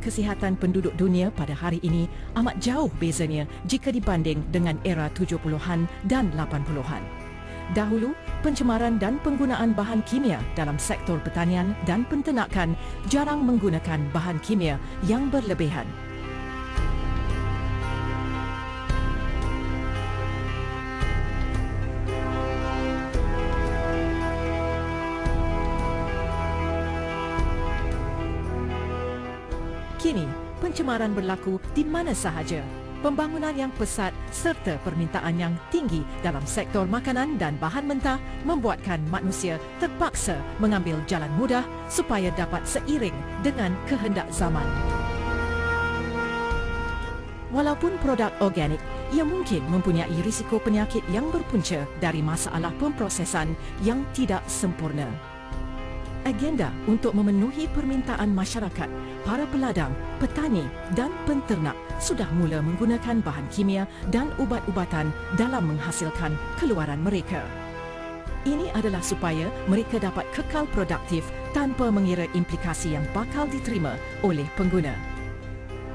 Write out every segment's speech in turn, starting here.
kesihatan penduduk dunia pada hari ini amat jauh bezanya jika dibanding dengan era 70-an dan 80-an. Dahulu, pencemaran dan penggunaan bahan kimia dalam sektor pertanian dan penternakan jarang menggunakan bahan kimia yang berlebihan. Kini, pencemaran berlaku di mana sahaja. Pembangunan yang pesat serta permintaan yang tinggi dalam sektor makanan dan bahan mentah membuatkan manusia terpaksa mengambil jalan mudah supaya dapat seiring dengan kehendak zaman. Walaupun produk organik, ia mungkin mempunyai risiko penyakit yang berpunca dari masalah pemprosesan yang tidak sempurna. Agenda untuk memenuhi permintaan masyarakat, para peladang, petani dan penternak sudah mula menggunakan bahan kimia dan ubat-ubatan dalam menghasilkan keluaran mereka. Ini adalah supaya mereka dapat kekal produktif tanpa mengira implikasi yang bakal diterima oleh pengguna.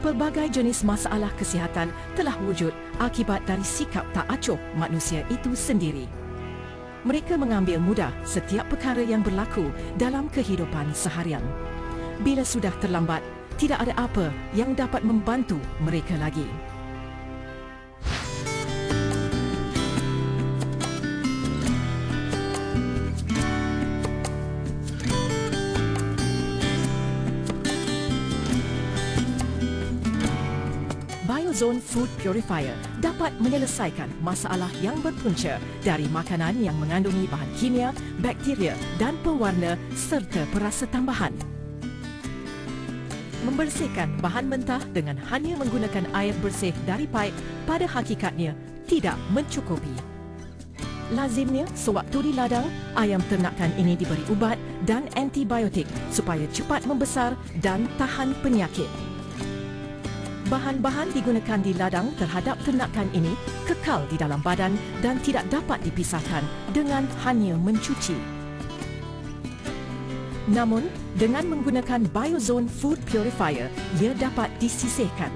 Pelbagai jenis masalah kesihatan telah wujud akibat dari sikap tak acuh manusia itu sendiri. Mereka mengambil mudah setiap perkara yang berlaku dalam kehidupan seharian. Bila sudah terlambat, tidak ada apa yang dapat membantu mereka lagi. Biozone Food Purifier dapat menyelesaikan masalah yang berpunca dari makanan yang mengandungi bahan kimia, bakteria dan pewarna serta perasa tambahan. Membersihkan bahan mentah dengan hanya menggunakan air bersih dari paip pada hakikatnya tidak mencukupi. Lazimnya, sewaktu di ladang, ayam ternakan ini diberi ubat dan antibiotik supaya cepat membesar dan tahan penyakit. Bahan-bahan digunakan di ladang terhadap ternakan ini kekal di dalam badan dan tidak dapat dipisahkan dengan hanya mencuci. Namun, dengan menggunakan Biozone Food Purifier, ia dapat disisihkan.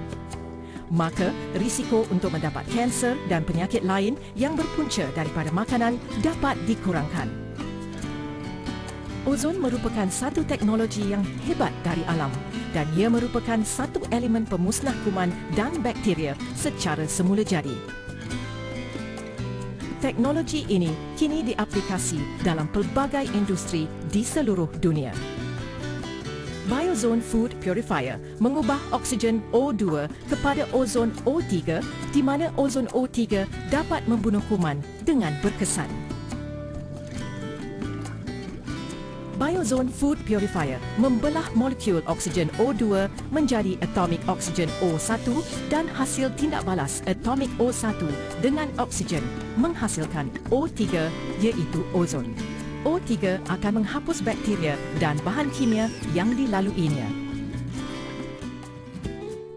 Maka, risiko untuk mendapat kanser dan penyakit lain yang berpunca daripada makanan dapat dikurangkan. Ozon merupakan satu teknologi yang hebat dari alam dan ia merupakan satu elemen pemusnah kuman dan bakteria secara semula jadi. Teknologi ini kini diaplikasi dalam pelbagai industri di seluruh dunia. Biozone Food Purifier mengubah oksigen O2 kepada ozon O3 di mana ozon O3 dapat membunuh kuman dengan berkesan. Biozone Food Purifier membelah molekul oksigen O2 menjadi atomik oksigen O1 dan hasil tindak balas atomik O1 dengan oksigen menghasilkan O3 iaitu ozon. O3 akan menghapus bakteria dan bahan kimia yang dilaluinya.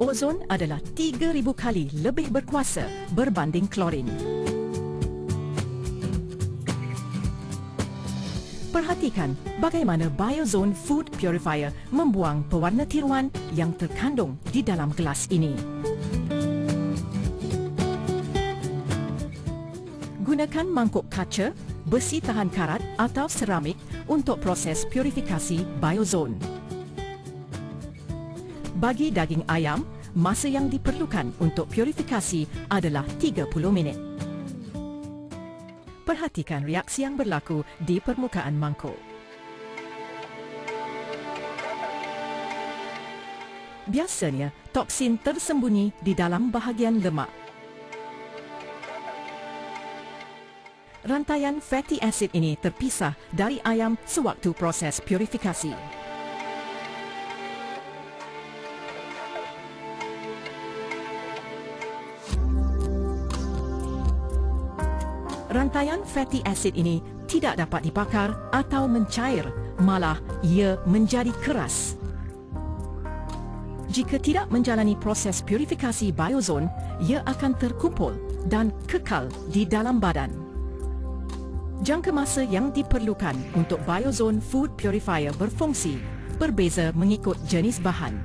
Ozon adalah 3,000 kali lebih berkuasa berbanding klorin. Perhatikan bagaimana Biozone Food Purifier membuang pewarna tiruan yang terkandung di dalam gelas ini. Gunakan mangkuk kaca, besi tahan karat atau seramik untuk proses purifikasi Biozone. Bagi daging ayam, masa yang diperlukan untuk purifikasi adalah 30 minit. Perhatikan reaksi yang berlaku di permukaan mangkuk. Biasanya, toksin tersembunyi di dalam bahagian lemak. Rantaian fatty acid ini terpisah dari ayam sewaktu proses purifikasi. Rantaian fatty acid ini tidak dapat dibakar atau mencair, malah ia menjadi keras. Jika tidak menjalani proses purifikasi Biozone, ia akan terkumpul dan kekal di dalam badan. Jangka masa yang diperlukan untuk Biozone Food Purifier berfungsi berbeza mengikut jenis bahan.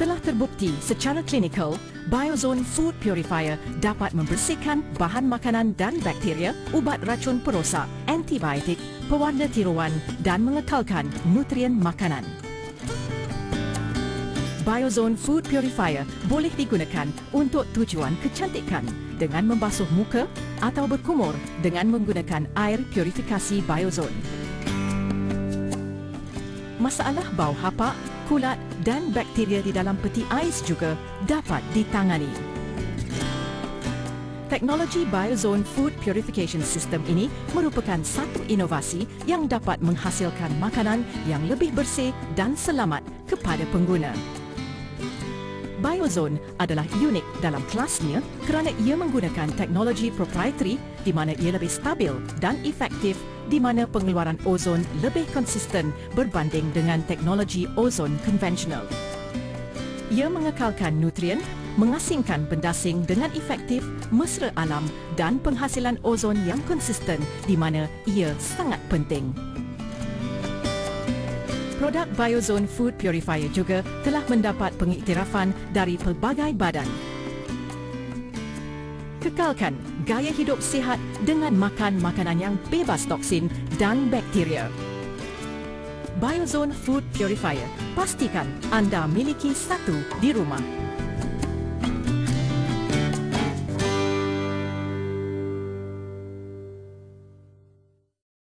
Telah terbukti secara klinikal, Biozone Food Purifier dapat membersihkan bahan makanan dan bakteria, ubat racun perosak, antibiotik, pewarna tiruan dan mengekalkan nutrien makanan. Biozone Food Purifier boleh digunakan untuk tujuan kecantikan dengan membasuh muka atau berkumur dengan menggunakan air purifikasi Biozone. Masalah bau hapak, kulat dan bakteria di dalam peti ais juga dapat ditangani. Teknologi Biozone Food Purification System ini merupakan satu inovasi yang dapat menghasilkan makanan yang lebih bersih dan selamat kepada pengguna. Biozone adalah unik dalam kelasnya kerana ia menggunakan teknologi proprietary di mana ia lebih stabil dan efektif di mana pengeluaran ozon lebih konsisten berbanding dengan teknologi ozon konvensional. Ia mengekalkan nutrien, mengasingkan benda asing dengan efektif, mesra alam dan penghasilan ozon yang konsisten di mana ia sangat penting. Produk Biozone Food Purifier juga telah mendapat pengiktirafan dari pelbagai badan. Kekalkan gaya hidup sihat dengan makan makanan yang bebas toksin dan bakteria. Biozone Food Purifier, pastikan anda miliki satu di rumah.